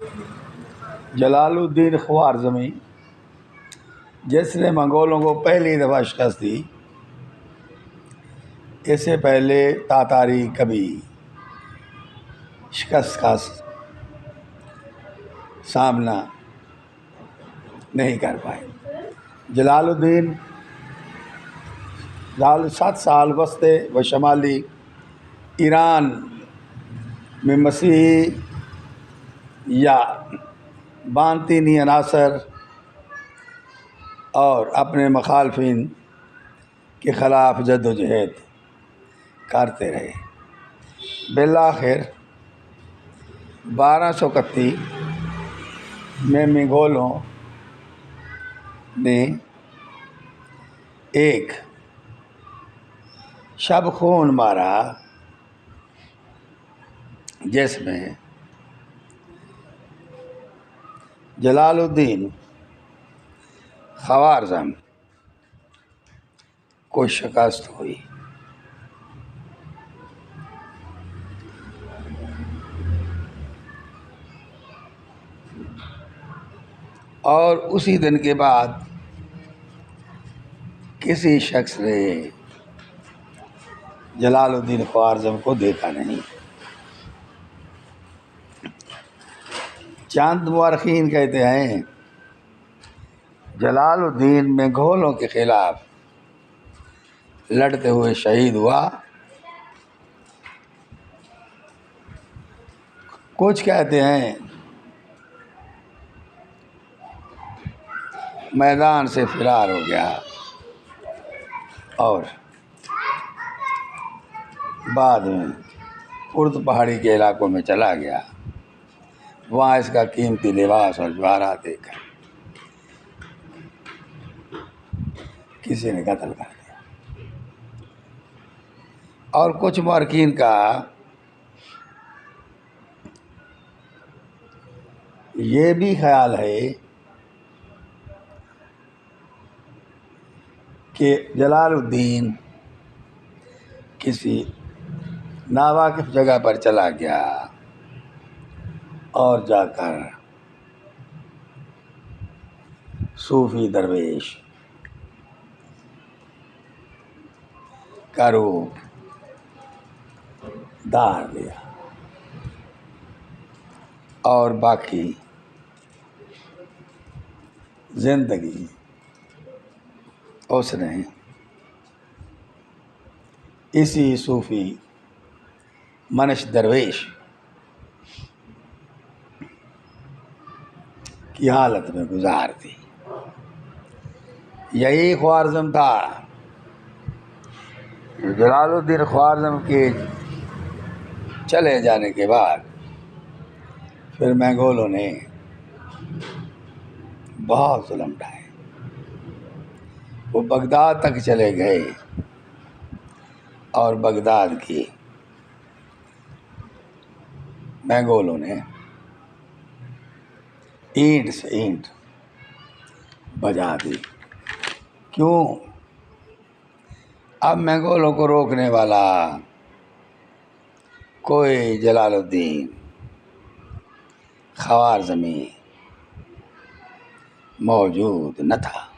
جلال الدین خوارزمی جس نے منگولوں کو پہلی دفعہ شکست دی، اس سے پہلے تاتاری کبھی شکست کا سامنا نہیں کر پائے۔ جلال الدین 7 سال وسط و شمالی ایران میں مسیحی یا بانتینی عناصر اور اپنے مخالفین کے خلاف جد و جہد کرتے رہے۔ بالآخر 1231 میں منگولوں نے ایک شب خون مارا جس میں جلال الدین خوارزم کو شکست ہوئی اور اسی دن کے بعد کسی شخص نے جلال الدین خوارزم کو دیکھا نہیں۔ چند مورخین کہتے ہیں جلال الدین منگولوں کے خلاف لڑتے ہوئے شہید ہوا، کچھ کہتے ہیں میدان سے فرار ہو گیا اور بعد میں کرد پہاڑی کے علاقوں میں چلا گیا، وہاں اس کا قیمتی لباس اور جواہرات دیکھ کر کسی نے قتل کر دیا۔ اور کچھ مورخین کا یہ بھی خیال ہے کہ جلال الدین کسی ناواقف جگہ پر چلا گیا اور جا کر صوفی درویش کا روپ دھار لیا اور باقی زندگی اس نے اسی صوفی منش درویش کی حالت میں گزار دی۔ یہی خوارزم تھا۔ جلال الدین خوارزم کے چلے جانے کے بعد پھر منگولوں نے بہت ظلم ڈھائے، وہ بغداد تک چلے گئے اور بغداد کی منگولوں نے اینٹ سے اینٹ بجا دی۔ کیوں؟ اب منگولوں کو روکنے والا کوئی جلال الدین خوارزمی موجود نہ تھا۔